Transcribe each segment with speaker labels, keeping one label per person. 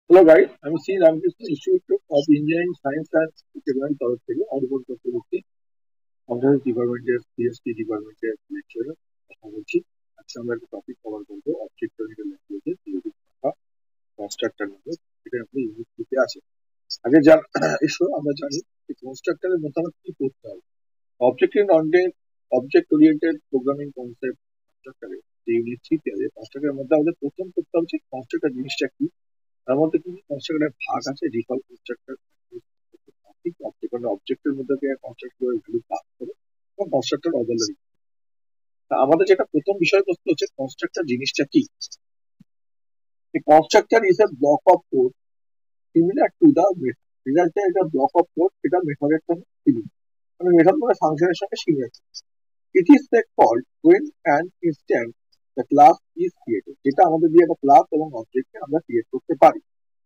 Speaker 1: Hello guys, I'm C. Ramakrishna, Institute of Engineering Science and Technology তরফ থেকে অরিবন Chakraborty computer ডিপার্টমেন্টের PST ডিপার্টমেন্টের lecturer কথা বলছি। আজকে আমরা একটা টপিক কভার করবো অবজেক্ট ওরিয়েন্টেড ল্যাঙ্গুয়েজের থিওরি বা কনস্ট্রাক্টর নামে, এটা আমাদের ইউনিট থ্রিতে আছে। আগে যা এসো আমরা জানি যে কনস্ট্রাক্টরের মধ্যে আমরা কি করতে হবে। অবজেক্ট ওরিয়েন্টেড প্রোগ্রামিং কনসেপ্ট কনস্ট্রাক্টরে যে ইউনিট থ্রিতে আছে, কনস্ট্রাক্টরের মধ্যে আমাদের প্রথম করতে হবে কনস্ট্রাক্টর জিনিসটা কি। তার মধ্যে কিন্তু কনস্ট্রাক্টরের ভাগ আছে, ডিফল্ট কনস্ট্রাক্টর, অবজেক্টের মধ্যে দিয়ে কনস্ট্রাক্টর ভ্যালু পাস করে এবং কনস্ট্রাক্টর ওভারলোডিং। তা আমাদের যেটা প্রথম বিষয়বস্তু হচ্ছে কনস্ট্রাক্টর জিনিসটা কি। Constructor is a block of code similar to the method. রেজাল্টে এটা ব্লক অফ কোড, এটা মেথডের সঙ্গে সিমিলার, মানে মেথড মানে ফাংশনের সঙ্গে similar. It is called when an instance the class is created, যেটা আমাদের দিয়ে একটা ক্লাস এবং অবজেক্টকে আমরা ক্রিয়েট করতে পারি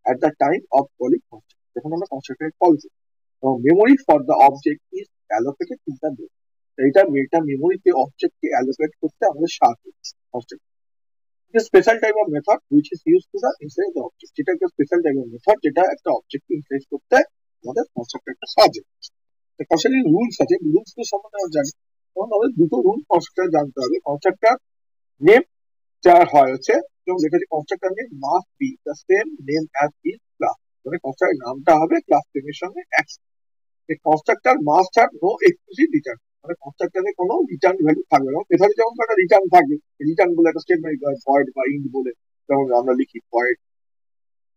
Speaker 1: at the time of calling constructor, যখন আমরা কনস্ট্রাক্টরকে কল করি। এবং memory for the object is allocated in the memory, এটা মেমোরিতে অবজেক্টকে অ্যালোকেট করতে আমাদের সাহায্য করে। Special type of method which is use to the initialise the object, যেটা একটা স্পেশাল টাইপ অফ মেথড যেটা একটা অবজেক্টকে ইনসাইজ করতে আমাদের কনস্ট্রাক্টরটা সাহায্য করে। কনস্ট্রাক্টর রুলস আছে, রুলস গুলো সম্বন্ধে আমরা জানি। তখন আমাদের দুটো রুল কনস্ট্রাক্টর জানতে হবে। কনস্ট্রাক্টর নেম যা হয় হচ্ছে, যেমন দেখেছি constructor name must be the same name as is class, মানে কনস্ট্রাক্টর নামটা হবে ক্লাস নেমের সঙ্গে এক। Constructor must have no exclusive return, মানে কনস্ট্রাক্টরে কোনো রিটার্ন ভ্যালু থাকবে না। মেথডে যেমন একটা রিটার্ন থাকবে, রিটার্ন বলে একটা স্টেটমেন্ট, ভয়েড বা ইন্ট বলে যেমন আমরা লিখি, ভয়েড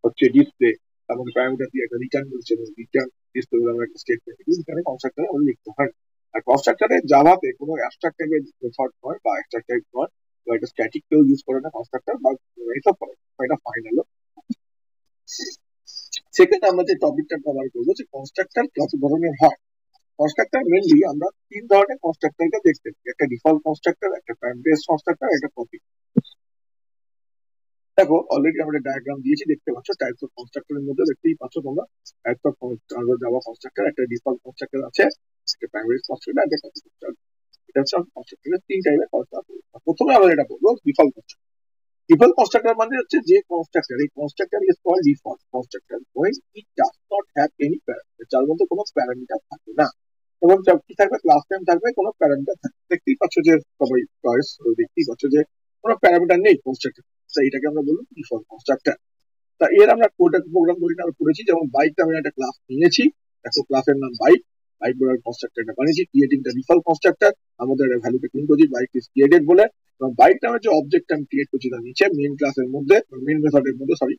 Speaker 1: হচ্ছে ডিসপ্লে, তার মধ্যে প্যারামিটার দিয়ে একটা রিটার্ন বলছে, রিটার্ন ডিসপ্লে বলে আমরা একটা স্টেটমেন্ট লিখি, এখানে কনস্ট্রাক্টরে আমরা লিখতে হয়। আর কনস্ট্রাক্টরে জাভাতে কোনো অ্যাবস্ট্রাক্ট টাইপের মেথড নয় বা অ্যাবস্ট্রাক্ট টাইপ নয়, বা এটা স্ট্যাটিক কেউ ইউজ করে না কনস্ট্রাক্টর, বা এটা করে এটা ফাইনাল। সেকেন্ড আমরা যে টপিকটা কভার করবো যে কনস্ট্রাক্টর কত ধরনের হয়। কনস্ট্রাক্টর মেনলি আমরা তিন ধরনের কনস্ট্রাক্টরকে দেখতে পাই, একটা ডিফল্ট কনস্ট্রাক্টর, একটা টাইম বেস কনস্ট্রাক্টর, একটা কপি। দেখো অলরেডি আমরা ডায়াগ্রাম দিয়েছি, দেখতে পাচ্ছ টাইপস অফ কনস্ট্রাক্টরের মধ্যে দেখতেই পাচ্ছ তোমরা টাইপস অফ জাভা কনস্ট্রাক্টর, একটা ডিফল্ট কনস্ট্রাক্টর আছে, একটা প্রাইমারি কনস্ট্রাক্টর, একটা কপি কনস্ট্রাক্টর। এটা হচ্ছে কনস্ট্রাক্টরের তিন টাইপের কনস্ট্রাক্টর। প্রথমে আমরা এটা বলবো ডিফল্ট কনস্ট্রাক্টর। ডিফল্ট কনস্ট্রাক্টর মানে হচ্ছে যে কনস্ট্রাক্টর, এই constructor is called default constructor when it does not have any parameter, যার মধ্যে কোনো প্যারামিটার থাকে না। এবং কি থাকবে, ক্লাস নেম থাকবে, কোনো প্যারামিটার থাকবে। দেখতেই পাচ্ছ যে সবাই চয়েস, দেখতেই পাচ্ছ যে কোনো প্যারামিটার নেই কনস্ট্রাক্টর, এটাকে আমরা বলবো ডিফল্ট কনস্ট্রাক্টর। তা এর আমরা কোডটা প্রোগ্রাম করি না, আমরা করেছি যেমন বাইকটা আমি একটা ক্লাস নিয়েছি, একটা ক্লাসের নাম বাইক, বাইক বলে কনস্ট্রাক্টরটা বানিয়েছি, ক্রিয়েটিং দ্য ডিফল্ট কনস্ট্রাক্টর, আমাদের ভ্যালুটা প্রিন্ট করছি বাইক ইজ ক্রিয়েটেড বলে। এবং বাইক নামের যে অবজেক্ট আমি ক্রিয়েট করছি তার নিচে মেইন ক্লাসের মধ্যে, মেইন মেথডের মধ্যে, সরি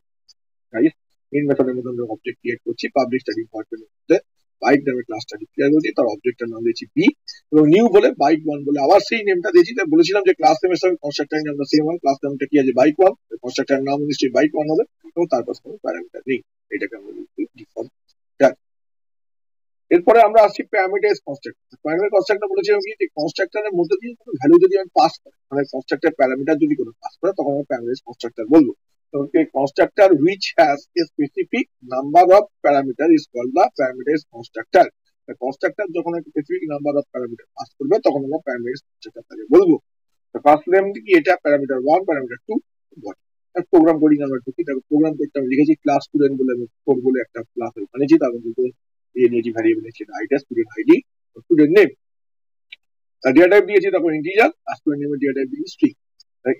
Speaker 1: গাইস, মেইন মেথডের মধ্যে আমরা অবজেক্ট ক্রিয়েট করছি পাবলিক স্ট্যাটিক ভয়েডের মধ্যে। বাইক নামে ক্লাসটা ডিক্লেয়ার করছি, তার অবজেক্টের নাম দিয়েছি বি, এবং নিউ বলে বাইক ওয়ান বলে আবার সেই নেমটা দিয়েছি। বলেছিলাম যে ক্লাস নেমের সঙ্গে কনস্ট্রাক্টর নামটা সেম হয়, ক্লাস নামটা কি আছে বাইক ওয়ান, কনস্ট্রাক্টর নাম নিশ্চয়ই বাইক ওয়ান হবে, এবং তারপর কোনো প্যারামিটার নেই, এটাকে আমরা বলছি ডিফল্ট। এরপরে আমরা আসছি প্যারামিটারাইজ কনস্ট্রাক্টর। প্যারামিটার কনস্ট্রাক্টর বলেছিলাম কি, যে কনস্ট্রাক্টরের মধ্যে দিয়ে কোনো ভ্যালু যদি আমি পাস করি, মানে কনস্ট্রাক্টর প্যারামিটার যদি কোনো পাস করে, তখন আমরা প্যারামিটারাইজ কনস্ট্রাক্টর বলবো। Constructor which has a specific number of parameter is called the parameterise constructor. Constructor যখন একটা specific number of parameter pass করবে, তখন আমরা প্যারামিটারাইজ কনস্ট্রাক্টর বলবো। ফার্স্ট নেম কি, এটা parameter one, parameter two, program coding আমরা ঢুকি। তারপর প্রোগ্রাম করতে আমি লিখেছি ক্লাস স্টুডেন্ট বলে, আমি কোড বলে একটা ক্লাস বানিয়েছি, তারপর দুটো নিয়েছি variable, ID student ID, student name, data type দিয়েছি, তারপর ইন্টিজার, আর স্টুডেন্ট নেমের ডেটা টাইপ দিয়েছি স্ট্রিং।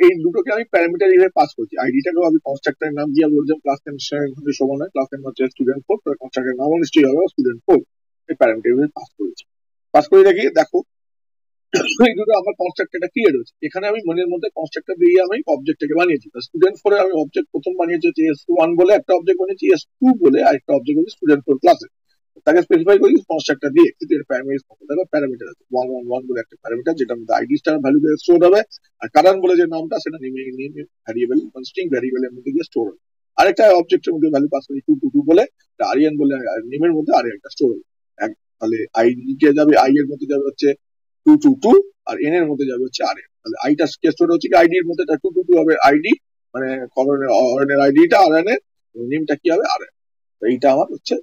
Speaker 1: এই দুটোকে আমি প্যারামিটার হিসেবে পাস করছি। আইডিটাকেও আমি কনস্ট্রাক্টরের নাম দিয়ে বলছিলাম ক্লাস নেম সমান হয়, ক্লাস নেম হচ্ছে স্টুডেন্ট ফোর, কনস্ট্রাক্টরের নামও নিশ্চয়ই হবে স্টুডেন্ট ফোর। এই প্যারামিটার হিসেবে পাস করেছি। পাস করে দেখি, দেখো এই দুটো আমার কনস্ট্রাক্টরটা ক্লিয়ার হয়েছে। এখানে আমি মনের মধ্যে কনস্ট্রাক্টর দিয়ে আমি অবজেক্টটাকে বানিয়েছি। স্টুডেন্ট ফোরে আমি অবজেক্ট প্রথম বানিয়েছি যে এস ওয়ান বলে একটা অবজেক্ট বানিয়েছি, এস টু বলে আরেকটা অবজেক্ট বানিয়েছি স্টুডেন্ট ফোর ক্লাসে, তাকে স্পেসিফাই করি কনস্ট্রাক্টর দিয়ে। কিন্তু এর প্রাইমারি প্যারামিটার আছে, ওয়ান ওয়ান ওয়ান বলে একটা প্যারামিটার, যেটা আমাদের আইডি স্টার ভ্যালু দিয়ে স্টোর হবে, আর কারণ বলে যে নামটা, সেটা নেম ভ্যারিয়েবল স্ট্রিং ভ্যারিয়েবলের মধ্যে গিয়ে স্টোর হবে। আরেকটা অবজেক্টের মধ্যে ভ্যালু পাস করি টু টু টু বলে, আরিয়ান বলে নেমের মধ্যে আরেকটা স্টোর হবে। তাহলে আইডি যাবে, আই এর মধ্যে যাবে হচ্ছে টু টু টু, আর এন এর মধ্যে যাবে হচ্ছে আর এন। তাহলে আইটা স্টোর হচ্ছে আইডি এর মধ্যে, টু টু টু হবে আইডি, মানে অরনের আইডিটা, আর এন এর নেমটা কি হবে আর এন। এইটা আমার হচ্ছে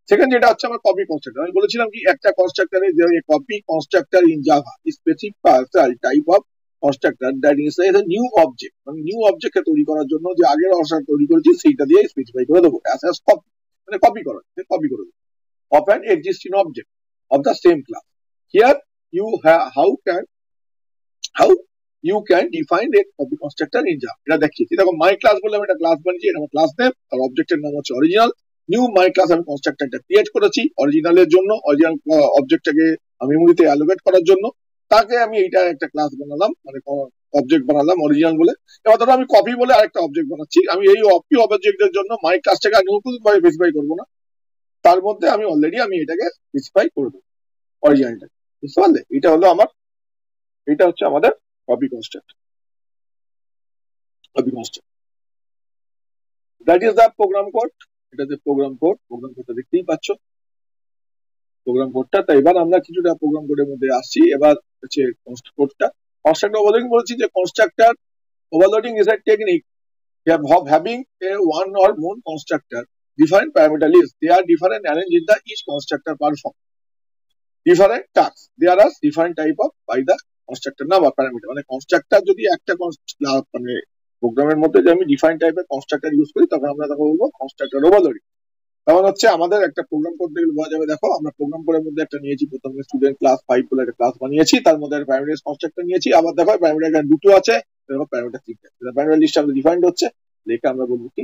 Speaker 1: সেকেন্ড, যেটা হচ্ছে আমার কপি কনস্ট্রাক্টর। আমি বলেছিলাম কি, একটা কনস্ট্রাক্টরে যে copy constructor in Java specify type of constructor that inside a new object, মানে নিউ অবজেক্ট তৈরি করার জন্য যে আগের অবজেক্ট তৈরি করেছি সেইটা দিয়ে স্পেসিফাই করে দেবো অ্যাজ কপি, মানে কপি করা, কপি করে দেবো of an existing object of the same class. Here you have how you can define a copy constructor in Java. এটা দেখিয়েছি, দেখো মাই ক্লাস বলে আমি একটা ক্লাস বানিয়েছি, এটা আমার ক্লাস নেম, তার অবজেক্টের নাম হচ্ছে অরিজিনাল। নিউ মাই ক্লাস আমি কনস্ট্রাক্টরটা ক্রিয়েট করেছি অরিজিনালের জন্য, অরিজিনাল অবজেক্টটাকে মেমোরিতে অ্যালোকেট করার জন্য। তাকে আমি এইটা একটা ক্লাস বানালাম, মানে অবজেক্ট বানালাম অরিজিনাল বলে। এবার ধরো আমি কপি বলে আরেকটা অবজেক্ট বানাচ্ছি, আমি এই কপি অবজেক্টের জন্য মাই ক্লাসটাকে আমি নতুন ভাবে স্পেসিফাই করবো না, তার মধ্যে আমি অলরেডি আমি এটাকে স্পেসিফাই করে দেবো অরিজিনালটা। বুঝতে পারলে? এটা হলো আমার, এটা হচ্ছে আমাদের copy construct, copy construct. That is the program code. এটা যে প্রোগ্রাম কোড, প্রোগ্রাম কোডটা দেখতেই পাচ্ছ প্রোগ্রাম কোডটা। তো এবার আমরা কিছুটা প্রোগ্রাম কোডের মধ্যে আসছি। এবার হচ্ছে কোডটা কনস্ট্রাক্টর ওভারলোডিং বলছি, যে constructor overloading is a technique of having a one or more constructor different parameter list. They are different arranged in the each constructor perform different tasks. There are different type of by the constructor নাম বা parameter, মানে constructor যদি একটা মানে প্রোগ্রামের মধ্যে যে আমি ডিফাইন টাইপের কনস্ট্রাক্টর ইউজ করি, তখন আমরা তাকে বলবো কনস্ট্রাক্টর ওভারলোডিং। তখন হচ্ছে আমাদের একটা প্রোগ্রাম কোড দেখলে বোঝা যাবে। দেখো আমরা প্রোগ্রাম কোডের মধ্যে একটা নিয়েছি, প্রথমে স্টুডেন্ট ক্লাস 5 বলে একটা ক্লাস বানিয়েছি, তার মধ্যে একটা প্যারামিটার কনস্ট্রাক্টর নিয়েছি। আবার দেখো প্যারামিটার দুটো আছে, দেখো প্যারামিটার তিনটে, প্যারামিটার লিস্ট আমাদের ডিফাইন্ড হচ্ছে, লেখা আমরা বলবো কি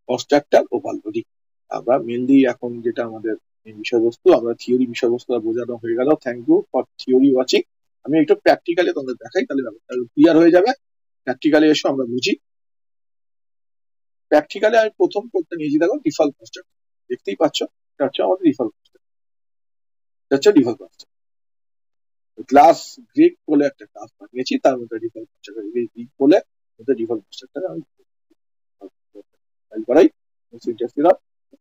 Speaker 1: কনস্ট্রাক্টর ওভারলোডিং। আমরা মেনলি এখন যেটা আমাদের বিষয়বস্তু, আমরা থিওরি বিষয়বস্তু বোঝানো হয়ে গেল। Thank you for theory watching. আমি একটু প্র্যাকটিক্যালি তোমাদের দেখাই, তাহলে ব্যাপারটা ক্লিয়ার হয়ে যাবে। প্র্যাকটিক্যালি এসো আমরা বুঝি। প্র্যাকটিক্যালি আমি প্রথম করতে নিয়েছি, দেখো ডিফল্ট কনস্ট্রাক্টর, দেখতেই পাচ্ছ এটা হচ্ছে আমাদের ডিফল্ট কনস্ট্রাক্টর, এটা হচ্ছে ডিফল্ট কনস্ট্রাক্টর। ক্লাস গ্রিক বলে একটা ক্লাস বানিয়েছি, তার মধ্যে ডিফল্ট কনস্ট্রাক্টর গ্রিক বলে ডিফল্ট কনস্ট্রাক্টর আমি করাই।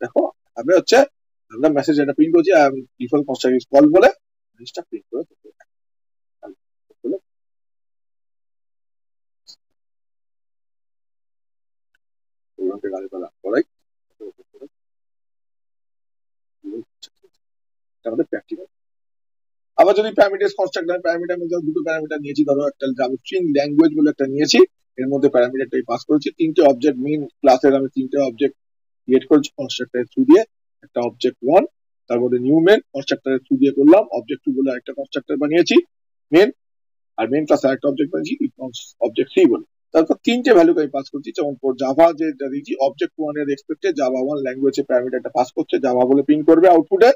Speaker 1: দেখো আমি হচ্ছে আমরা মেসেজ এটা প্রিন্ট করছি, ডিফল্ট কনস্ট্রাক্টর কল বলে জিনিসটা প্রিন্ট করে করাই। আমাদের প্র্যাকটিক্যাল। আবার যদি প্যারামিটার কনস্ট্রাক্টর, প্যারামিটার মধ্যে দুটো প্যারামিটার নিয়েছি, ধরো একটা জাভা স্ট্রিং ল্যাঙ্গুয়েজ বলে একটা নিয়েছি, এর মধ্যে প্যারামিটারটাই পাস করেছি। তিনটে অবজেক্ট মেইন ক্লাসের আমি তিনটে অবজেক্ট ক্রিয়েট করেছি কনস্ট্রাক্টরের থ্রু দিয়ে। একটা অবজেক্ট 1, তার মধ্যে নিউ মেন কনস্ট্রাক্টরের থ্রু দিয়ে করলাম। অবজেক্ট 2 বলে একটা কনস্ট্রাক্টর বানিয়েছি মেন, আর মেন ক্লাসে একটা অবজেক্ট বানিয়েছি অবজেক্ট 3 বলে। তারপর তিনটে ভ্যালুকে আমি পাস করছি, যেমন জাভা যেটা দিয়েছি অবজেক্ট 1 এর রেসপেক্টে জাভা 1 ল্যাঙ্গুয়েজের প্যারামিটারটা পাস করছে, জাভা বলে প্রিন্ট করবে আউটপুটে।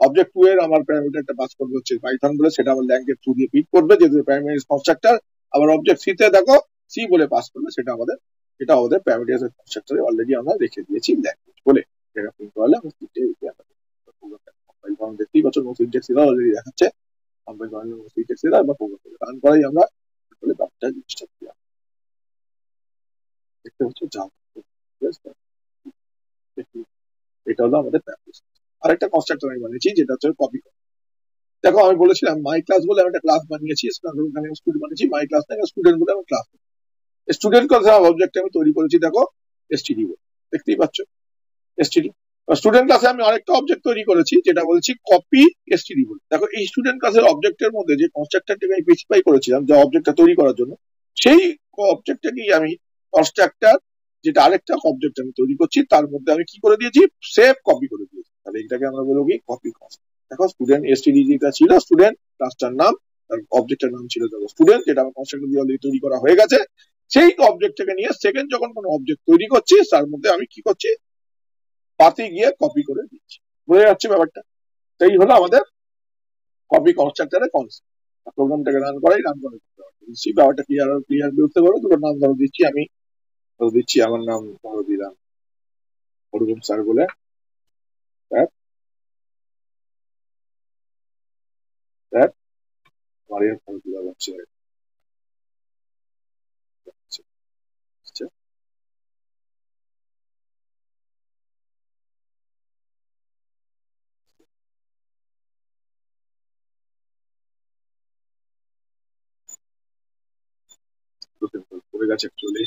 Speaker 1: অবজেক্ট 2 এর আমার প্যারামিটারটা পাস করবে হচ্ছে পাইথন বলে, সেটা আমার ল্যাঙ্গুয়েজ থ্রু দিয়ে প্রিন্ট করবে যেহেতু প্যারামিটার কনস্ট্রাক্টর। আবার অবজেক্ট 3 তে দেখো সি বলে পাস করবে, সেটা আমাদের প্যারামিটার কনস্ট্রাক্টরে অলরেডি আমরা রেখে দিয়েছি ল্যাঙ্গুয়েজ বলে। এটা প্রিন্ট করলে আমরা দেখতেই পাচ্ছ নো সিনট্যাক্স এরর অলরেডি দেখাচ্ছে। আমরা নো সিনট্যাক্স এরর বা প্রোগ্রাম রান করাই আমরা ব্যাপারটা জিনিসটা দেখতে হচ্ছে জাভা। এটা হলো আমাদের প্র্যাকটিস। আরেকটা কনস্ট্রাক্টর আমি বানিয়েছি যেটা হচ্ছে কপি। দেখো আমি বলেছিলাম মাই ক্লাস বলে আমি একটা ক্লাস বানিয়েছি, স্টুডেন্ট বানিয়েছি, মাই ক্লাস না স্টুডেন্ট বলে আমার ক্লাস। স্টুডেন্ট ক্লাস অবজেক্ট আমি তৈরি করেছি, দেখো এসটিডি বলে, দেখতেই পাচ্ছ এসটিডি। স্টুডেন্ট ক্লাসে আমি আরেকটা অবজেক্ট তৈরি করেছি যেটা বলছি কপি এসটিডি বলে। দেখো এই স্টুডেন্ট ক্লাসের অবজেক্টের মধ্যে যে কনস্ট্রাক্টরটাকে আমি স্পেসিফাই করেছিলাম যে অবজেক্টটা তৈরি করার জন্য, সেই অবজেক্টটাকেই আমি কনস্ট্রাক্টর যেটা আরেকটা অবজেক্ট আমি তৈরি করছি তার মধ্যে আমি কি করে দিয়েছি সেভ কপি করে দিয়েছি। তাহলে এটাকে আমরা বলবো কি কপি কনস্ট্রাক্টর। দেখো স্টুডেন্ট এসটিডি যেটা ছিল স্টুডেন্ট, ক্লাসটার নাম, তার অবজেক্টের নাম ছিল দেখো স্টুডেন্ট, যেটা আমার কনস্ট্রাক্টর দিয়ে অলরেডি তৈরি করা হয়ে গেছে। সেই অবজেক্টটাকে নিয়ে সেকেন্ড যখন কোনো অবজেক্ট তৈরি করছি তার মধ্যে আমি কি করছি পাতে গিয়ে কপি করে দিচ্ছি। বোঝা যাচ্ছে ব্যাপারটা? এই হলো আমাদের কপি কনস্ট্রাক্টরের কনসেপ্ট। প্রোগ্রামটাকে রান করাই, রান করে ব্যাপারটা ক্লিয়ার বুঝতে পারো। দুটো নাম ধরো দিচ্ছি আমি, দিচ্ছি আমার নাম ধরো দিলাম অরুণ স্যার বলে, স্যার স্যার আমার এর ফোন দিলাম হচ্ছে পড়ে গেছে অ্যাকচুয়ালি।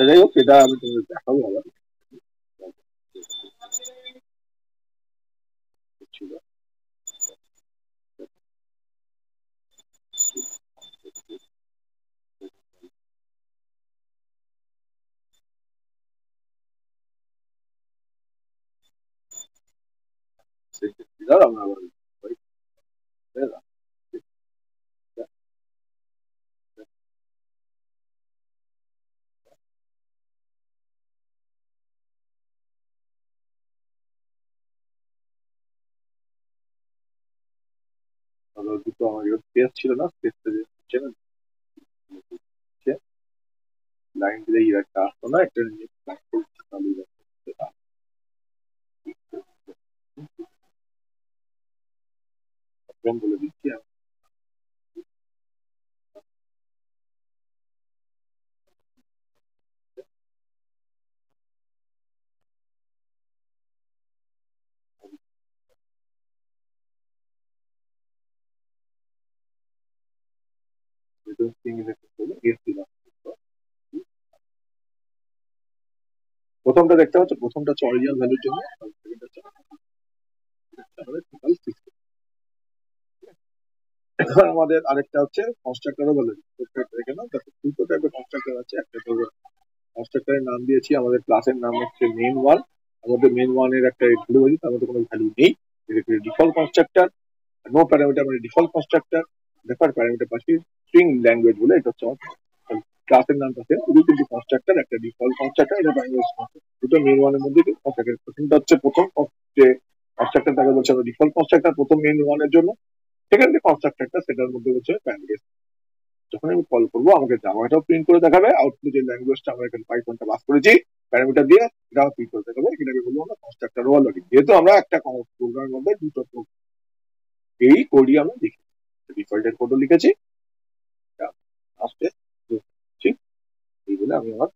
Speaker 1: যাই হোক, এটা আমি তোমাদের দেখাবো আবার। ছিল আমরা আবার দুটো আমার স্পেস ছিল না, স্পেসটা যে হচ্ছে না, লাইন দিলে একটা আসতো না, একটা বলে দিচ্ছি প্রথমটা দেখতে হচ্ছে, প্রথমটা হচ্ছে অরিজিনাল ভ্যালুর জন্য, আমাদের আরেকটা হচ্ছে কনস্ট্রাক্টরও বলে এখানে দেখো দুটো টাইপের কনস্ট্রাক্টর আছে। একটা কনস্ট্রাক্টরের নাম দিয়েছি, আমাদের ক্লাসের নাম হচ্ছে মেন ওয়ান। আমাদের মেন ওয়ান এর একটা ভ্যালু বলি, তার মধ্যে কোনো ভ্যালু নেই, ডিফল্ট কনস্ট্রাক্টর, নো প্যারামিটার মানে ডিফল্ট কনস্ট্রাক্টর, রেফার প্যারামিটার পাচ্ছি স্ট্রিং ল্যাঙ্গুয়েজ বলে। এটা হচ্ছে ক্লাসের নামটা সেম, দুটো কিন্তু কনস্ট্রাক্টর, একটা ডিফল্ট কনস্ট্রাক্টর, এটা ল্যাঙ্গুয়েজ কনস্ট্রাক্টর। দুটো মেন ওয়ানের মধ্যে প্রথমটা হচ্ছে প্রথম যে কনস্ট্রাক্টর, তাকে বলছে আমরা ডিফল্ট কনস্ট্রাক্টর প্রথম মেন ওয়ানের জন্য। সেকেন্ড যে কনস্ট্রাক্টরটা সেটার মধ্যে হচ্ছে প্যারামিটার। যখন আমি কল করবো আমাকে জাভাটাও প্রিন্ট করে দেখাবে, আউটপুটে যে ল্যাঙ্গুয়েজটা আমরা এখানে পাইথনটা পাস করেছি প্যারামিটার দিয়ে, এটাও প্রিন্ট করে দেখাবে। এটাকে বলবো আমরা কনস্ট্রাক্টর ওভারলোডিং। যেহেতু আমরা একটা প্রোগ্রামের মধ্যে দুটো এই কোডই আমরা লিখি, ডিফল্টের কোডও লিখেছি, আসতে ঠিক এই বলে আমি আমার